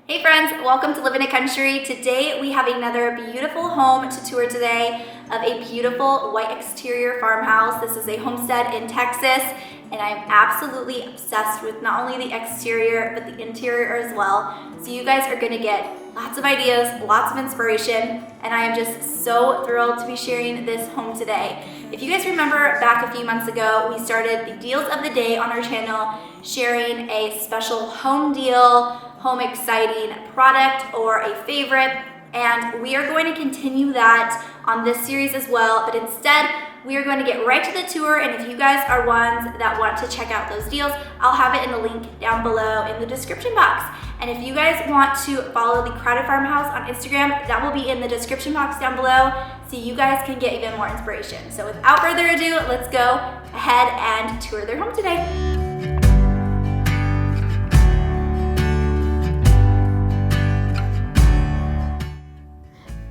Hey friends, welcome to Living in Country. Today we have another beautiful home to tour today of a beautiful white exterior farmhouse. This is a homestead in Texas, and I'm absolutely obsessed with not only the exterior but the interior as well. So you guys are gonna get lots of ideas, lots of inspiration, and I am just so thrilled to be sharing this home today. If you guys remember back a few months ago, we started the deals of the day on our channel, sharing a special home deal, home exciting product, or a favorite, and we are going to continue that on this series as well, but instead we are going to get right to the tour. And if you guys are ones that want to check out those deals, I'll have it in the link down below in the description box. And if you guys want to follow the Crowded Farmhouse on Instagram, that will be in the description box down below so you guys can get even more inspiration. So without further ado, let's go ahead and tour their home today.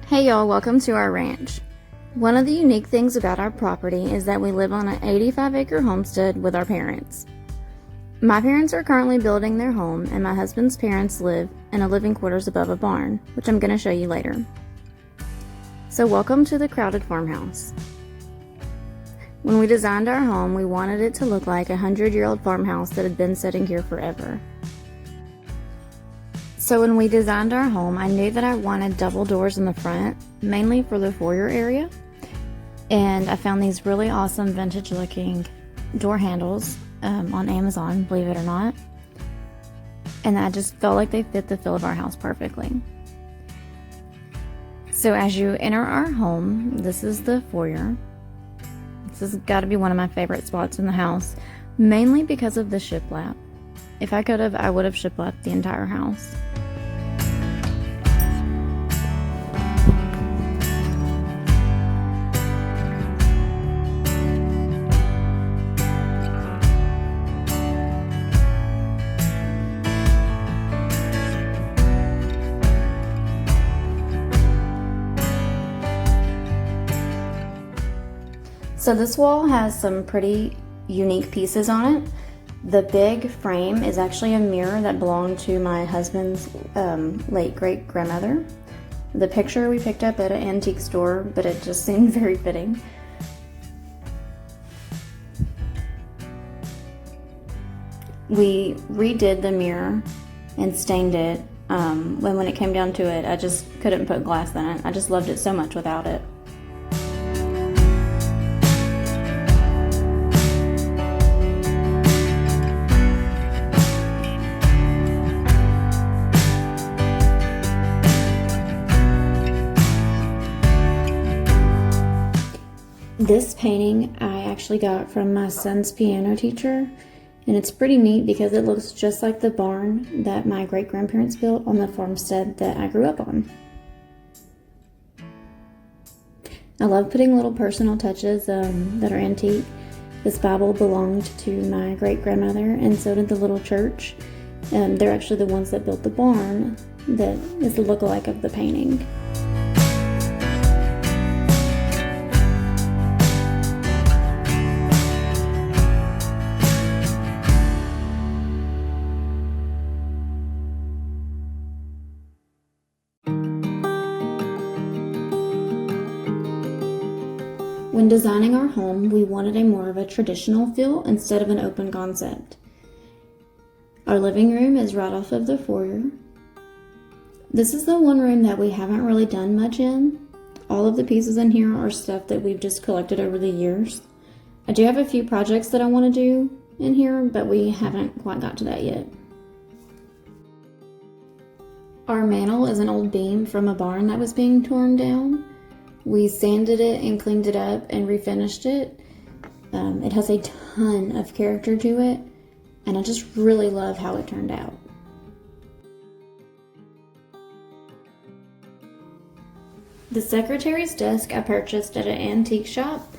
Hey y'all, welcome to our ranch. One of the unique things about our property is that we live on an 85-acre homestead with our parents. My parents are currently building their home, and my husband's parents live in a living quarters above a barn, which I'm going to show you later. So welcome to the Crowded Farmhouse. When we designed our home, we wanted it to look like a 100-year-old farmhouse that had been sitting here forever. So when we designed our home, I knew that I wanted double doors in the front, mainly for the foyer area. And I found these really awesome vintage looking door handles on Amazon, believe it or not. And I just felt like they fit the feel of our house perfectly. So as you enter our home, this is the foyer. This has got to be one of my favorite spots in the house, mainly because of the shiplap. If I could have, I would have shiplapped the entire house. So this wall has some pretty unique pieces on it. The big frame is actually a mirror that belonged to my husband's late great-grandmother. The picture we picked up at an antique store, but it just seemed very fitting. We redid the mirror and stained it. When it came down to it, I just couldn't put glass in it. I just loved it so much without it. This painting I actually got from my son's piano teacher, and it's pretty neat because it looks just like the barn that my great-grandparents built on the farmstead that I grew up on. I love putting little personal touches that are antique. This Bible belonged to my great-grandmother, and so did the little church. They're actually the ones that built the barn that is the look-alike of the painting. When designing our home, we wanted a more of a traditional feel instead of an open concept. Our living room is right off of the foyer. This is the one room that we haven't really done much in. All of the pieces in here are stuff that we've just collected over the years. I do have a few projects that I want to do in here, but we haven't quite got to that yet. Our mantle is an old beam from a barn that was being torn down. We sanded it and cleaned it up and refinished it. It has a ton of character to it, and I just really love how it turned out. The secretary's desk I purchased at an antique shop.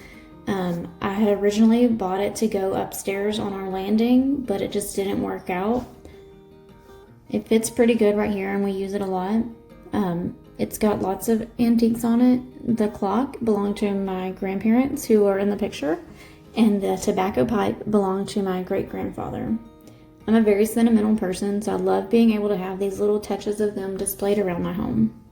I had originally bought it to go upstairs on our landing, but it just didn't work out. It fits pretty good right here, and we use it a lot. It's got lots of antiques on it. The clock belonged to my grandparents who are in the picture, and the tobacco pipe belonged to my great-grandfather. I'm a very sentimental person, so I love being able to have these little touches of them displayed around my home.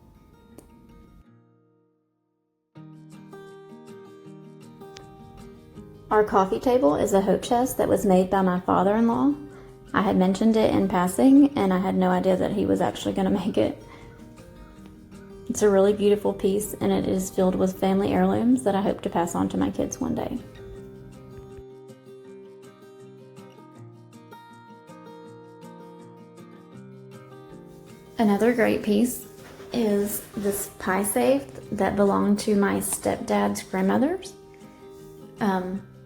Our coffee table is a hope chest that was made by my father-in-law. I had mentioned it in passing, and I had no idea that he was actually going to make it. It's a really beautiful piece, and it is filled with family heirlooms that I hope to pass on to my kids one day. Another great piece is this pie safe that belonged to my stepdad's grandmother's.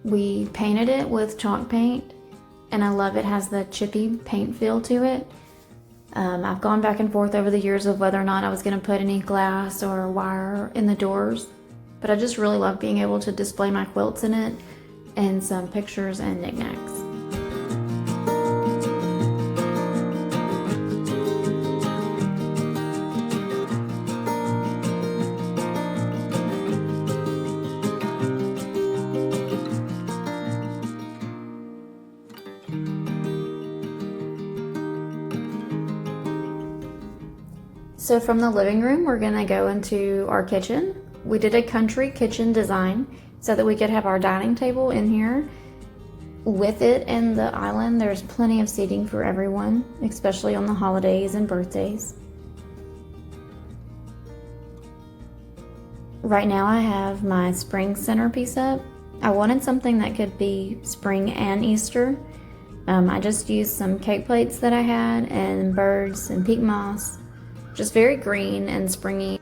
We painted it with chalk paint, and I love it has the chippy paint feel to it. I've gone back and forth over the years of whether or not I was going to put any glass or wire in the doors, but I just really love being able to display my quilts in it and some pictures and knickknacks. So from the living room, we're gonna go into our kitchen. We did a country kitchen design so that we could have our dining table in here. With it and the island, there's plenty of seating for everyone, especially on the holidays and birthdays. Right now I have my spring centerpiece up. I wanted something that could be spring and Easter. I just used some cake plates that I had and birds and peat moss. Just very green and springy.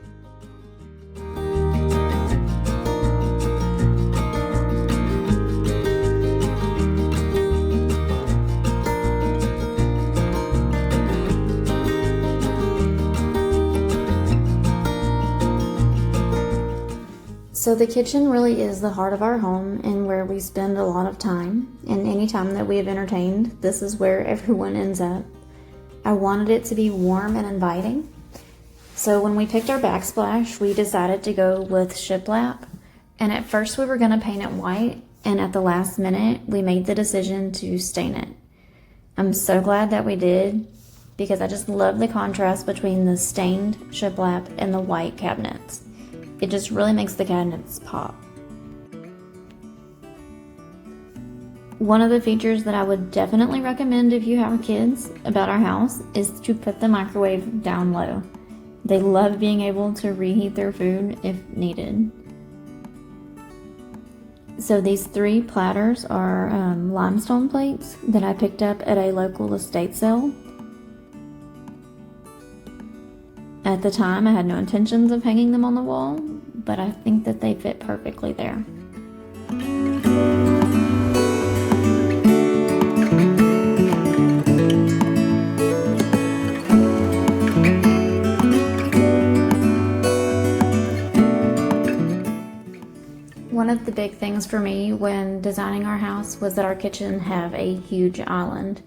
So the kitchen really is the heart of our home and where we spend a lot of time. And any time that we have entertained, this is where everyone ends up. I wanted it to be warm and inviting. So when we picked our backsplash, we decided to go with shiplap. And at first we were going to paint it white, and at the last minute, we made the decision to stain it. I'm so glad that we did, because I just love the contrast between the stained shiplap and the white cabinets. It just really makes the cabinets pop. One of the features that I would definitely recommend if you have kids about our house is to put the microwave down low. They love being able to reheat their food if needed. So these 3 platters are limestone plates that I picked up at a local estate sale. At the time, I had no intentions of hanging them on the wall, but I think that they fit perfectly there. One of the big things for me when designing our house was that our kitchen have a huge island.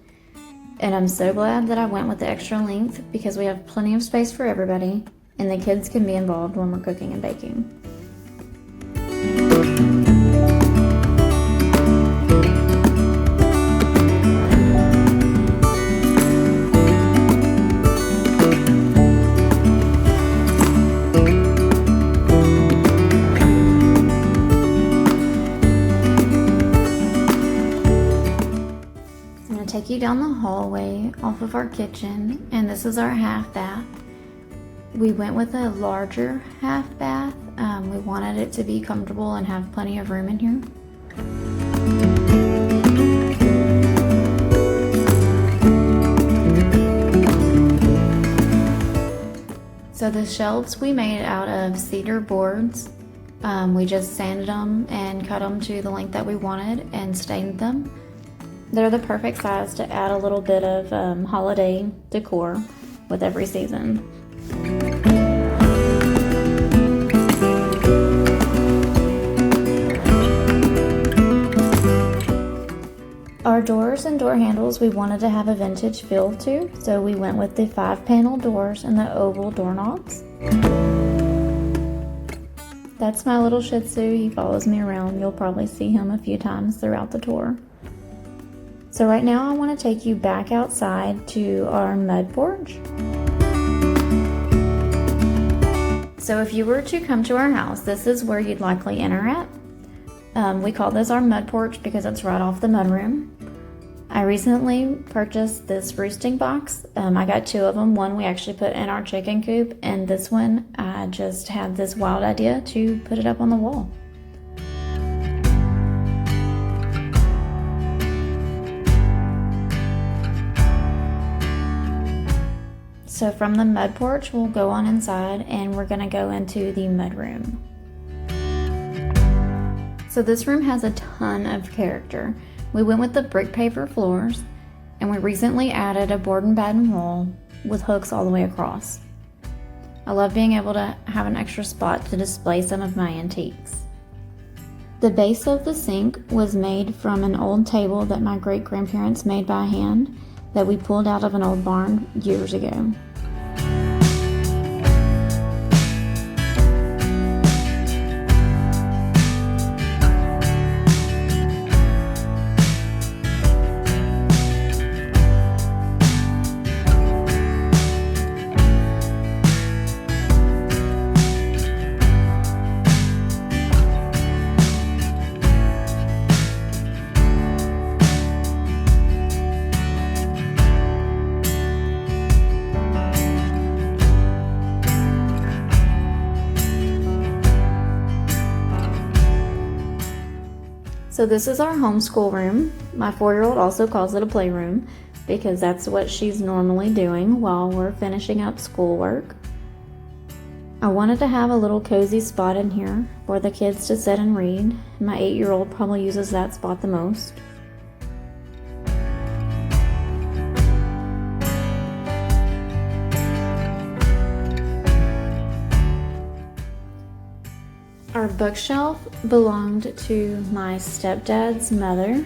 And I'm so glad that I went with the extra length because we have plenty of space for everybody and the kids can be involved when we're cooking and baking. Take you down the hallway off of our kitchen, and this is our half bath. We went with a larger half bath. We wanted it to be comfortable and have plenty of room in here. So the shelves we made out of cedar boards. We just sanded them and cut them to the length that we wanted and stained them. They're the perfect size to add a little bit of holiday decor with every season. Our doors and door handles we wanted to have a vintage feel to, so we went with the 5-panel doors and the oval doorknobs. That's my little Shih Tzu. He follows me around. You'll probably see him a few times throughout the tour. So right now I want to take you back outside to our mud porch. So if you were to come to our house, this is where you'd likely enter at. We call this our mud porch because it's right off the mudroom. I recently purchased this roosting box. I got 2 of them. One we actually put in our chicken coop, and this one I just had this wild idea to put it up on the wall. So from the mud porch, we'll go on inside and we're gonna go into the mud room. So this room has a ton of character. We went with the brick paver floors, and we recently added a board and batten wall with hooks all the way across. I love being able to have an extra spot to display some of my antiques. The base of the sink was made from an old table that my great-grandparents made by hand that we pulled out of an old barn years ago. So this is our homeschool room. My 4-year-old also calls it a playroom because that's what she's normally doing while we're finishing up schoolwork. I wanted to have a little cozy spot in here for the kids to sit and read. My 8-year-old probably uses that spot the most. Our bookshelf belonged to my stepdad's mother.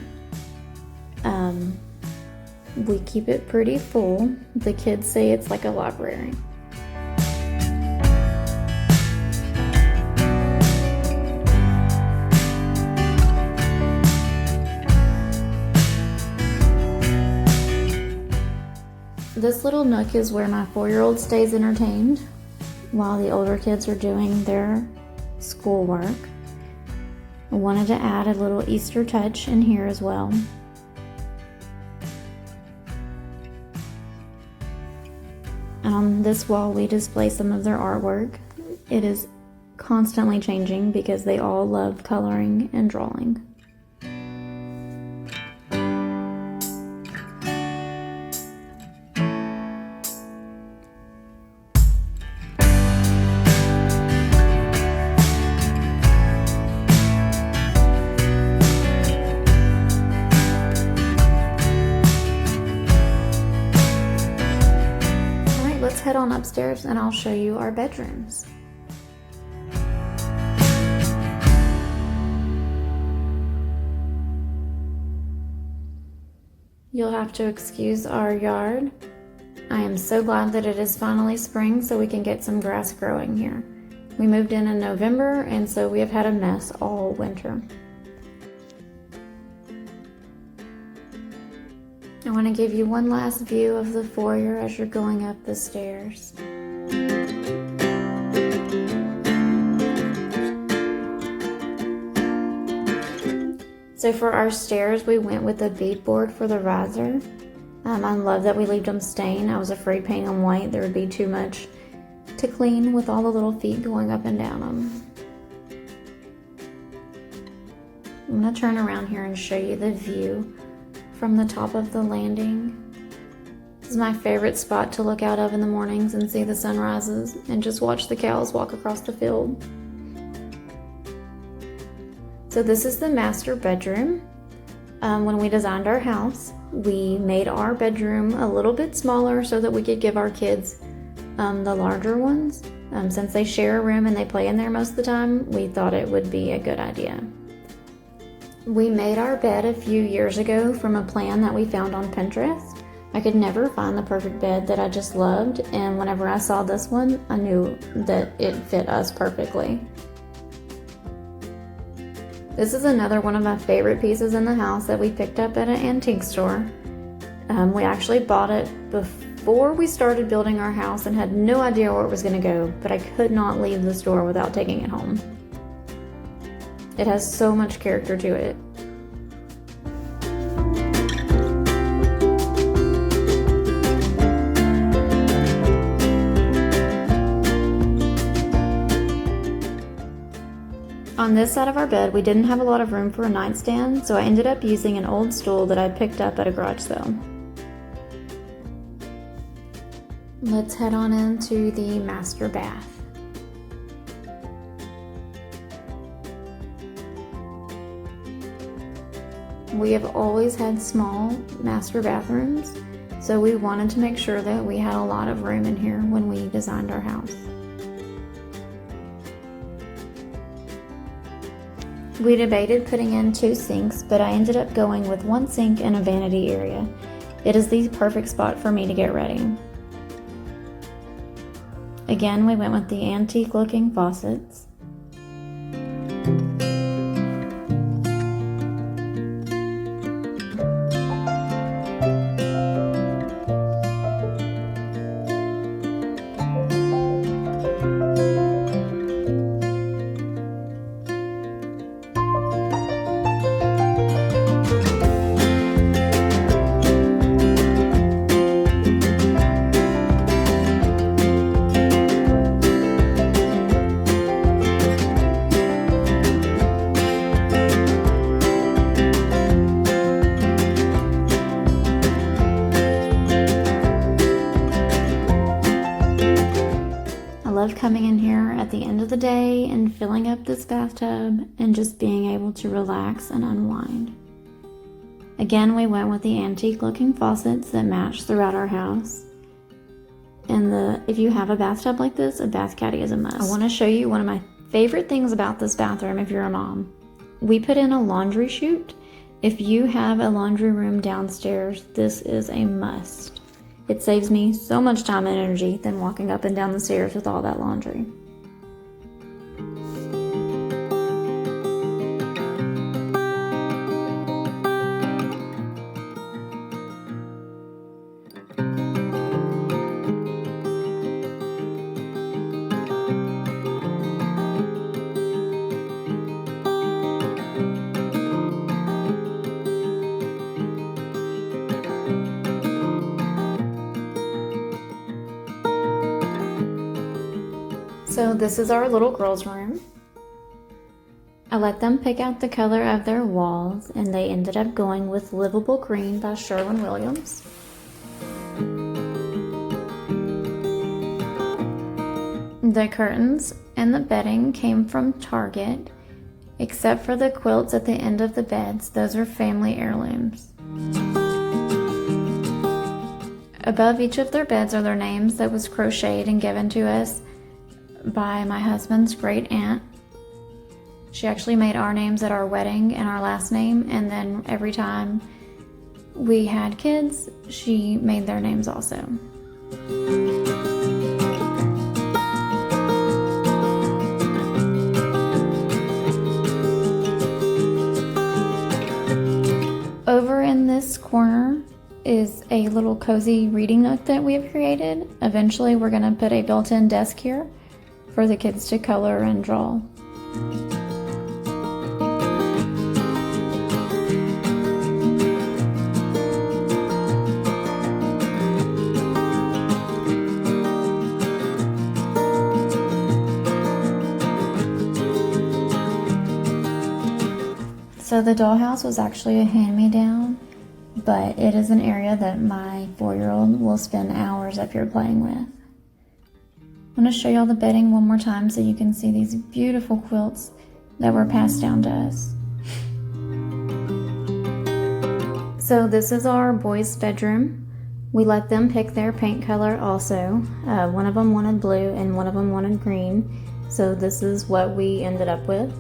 We keep it pretty full. The kids say it's like a library. This little nook is where my 4-year-old stays entertained while the older kids are doing their schoolwork. I wanted to add a little Easter touch in here as well. And on this wall we display some of their artwork. It is constantly changing because they all love coloring and drawing. Let's head on upstairs and I'll show you our bedrooms. You'll have to excuse our yard. I am so glad that it is finally spring so we can get some grass growing here. We moved in November and so we have had a mess all winter. I want to give you one last view of the foyer as you're going up the stairs. So for our stairs, we went with a beadboard for the riser. I love that we leave them stained. I was afraid painting them white, there would be too much to clean with all the little feet going up and down them. I'm going to turn around here and show you the view from the top of the landing. This is my favorite spot to look out of in the mornings and see the sunrises and just watch the cows walk across the field. So this is the master bedroom. When we designed our house, we made our bedroom a little bit smaller so that we could give our kids the larger ones. Since they share a room and they play in there most of the time, we thought it would be a good idea. We made our bed a few years ago from a plan that we found on Pinterest. I could never find the perfect bed that I just loved, and whenever I saw this one, I knew that it fit us perfectly. This is another one of my favorite pieces in the house that we picked up at an antique store. We actually bought it before we started building our house and had no idea where it was going to go, but I could not leave the store without taking it home. It has so much character to it. On this side of our bed, we didn't have a lot of room for a nightstand, so I ended up using an old stool that I picked up at a garage sale. Let's head on into the master bath. We have always had small master bathrooms, so we wanted to make sure that we had a lot of room in here when we designed our house. We debated putting in 2 sinks, but I ended up going with 1 sink and a vanity area. It is the perfect spot for me to get ready. Again, we went with the antique looking faucets. Coming in here at the end of the day and filling up this bathtub and just being able to relax and unwind. Again, we went with the antique looking faucets that match throughout our house. And if you have a bathtub like this, a bath caddy is a must. I want to show you one of my favorite things about this bathroom if you're a mom. We put in a laundry chute. If you have a laundry room downstairs, this is a must. It saves me so much time and energy than walking up and down the stairs with all that laundry. So this is our little girls' room. I let them pick out the color of their walls, and they ended up going with Livable Green by Sherwin-Williams. The curtains and the bedding came from Target, except for the quilts at the end of the beds. Those are family heirlooms. Above each of their beds are their names that was crocheted and given to us by my husband's great aunt. She actually made our names at our wedding and our last name, and then every time we had kids, she made their names also. Over in this corner is a little cozy reading nook that we have created. Eventually we're going to put a built-in desk here for the kids to color and draw. So the dollhouse was actually a hand-me-down, but it is an area that my 4-year-old will spend hours up here playing with. I'm going to show y'all the bedding one more time so you can see these beautiful quilts that were passed down to us. So this is our boys' bedroom. We let them pick their paint color also. One of them wanted blue and one of them wanted green. So this is what we ended up with.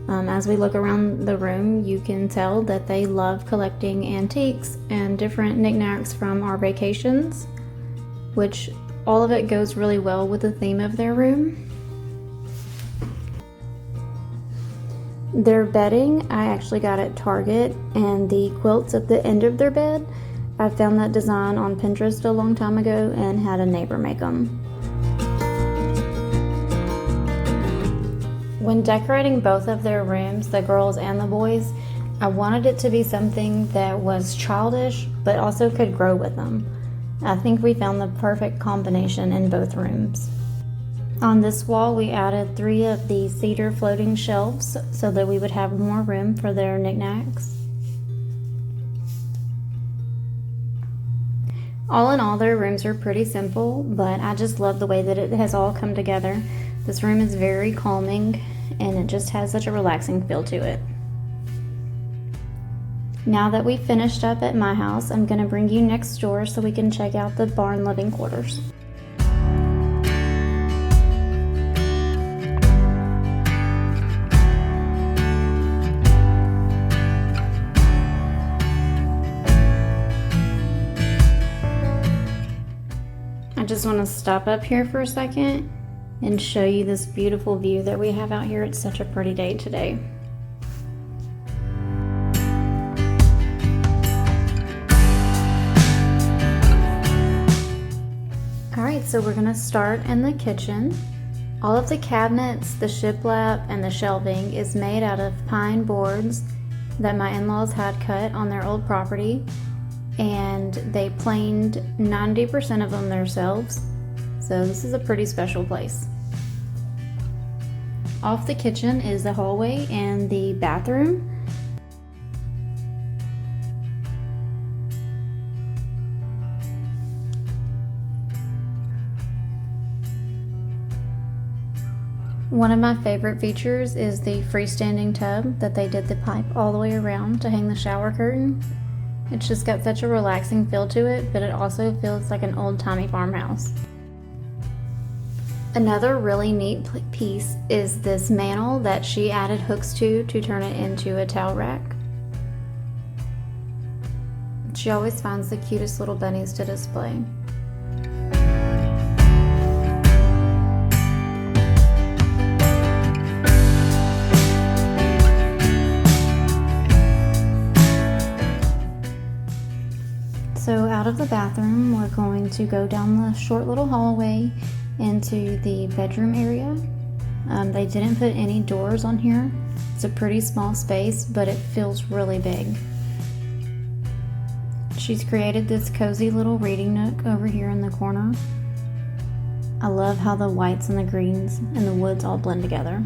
As we look around the room, you can tell that they love collecting antiques and different knickknacks from our vacations, which all of it goes really well with the theme of their room. Their bedding I actually got at Target, and the quilts at the end of their bed, I found that design on Pinterest a long time ago and had a neighbor make them. When decorating both of their rooms, the girls and the boys, I wanted it to be something that was childish but also could grow with them. I think we found the perfect combination in both rooms. On this wall, we added 3 of the cedar floating shelves so that we would have more room for their knickknacks. All in all, their rooms are pretty simple, but I just love the way that it has all come together. This room is very calming, and it just has such a relaxing feel to it. Now that we've finished up at my house, I'm going to bring you next door so we can check out the barn living quarters. I just want to stop up here for a second and show you this beautiful view that we have out here. It's such a pretty day today. Alright, so we're going to start in the kitchen. All of the cabinets, the shiplap, and the shelving is made out of pine boards that my in-laws had cut on their old property, and they planed 90% of them themselves, so this is a pretty special place. Off the kitchen is the hallway and the bathroom. One of my favorite features is the freestanding tub that they did the pipe all the way around to hang the shower curtain. It's just got such a relaxing feel to it, but it also feels like an old-timey farmhouse. Another really neat piece is this mantle that she added hooks to turn it into a towel rack. She always finds the cutest little bunnies to display. So out of the bathroom, we're going to go down the short little hallway into the bedroom area. They didn't put any doors on here. It's a pretty small space, but it feels really big. She's created this cozy little reading nook over here in the corner. I love how the whites and the greens and the woods all blend together.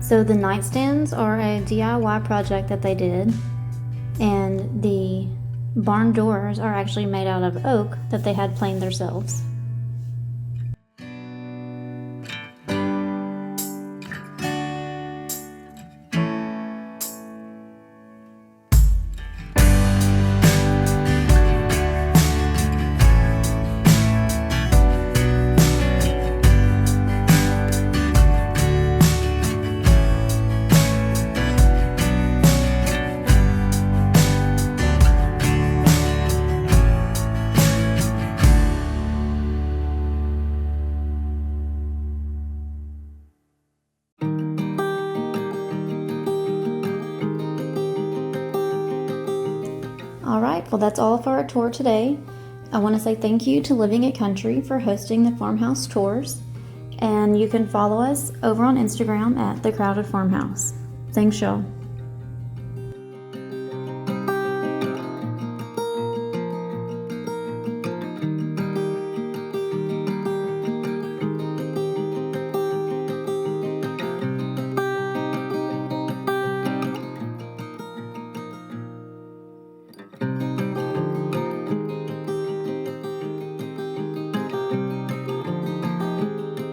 So the nightstands are a DIY project that they did, and the barn doors are actually made out of oak that they had planed themselves. Alright, well that's all for our tour today. I want to say thank you to Living It Country for hosting the farmhouse tours, and you can follow us over on Instagram at The Crowded Farmhouse. Thanks y'all.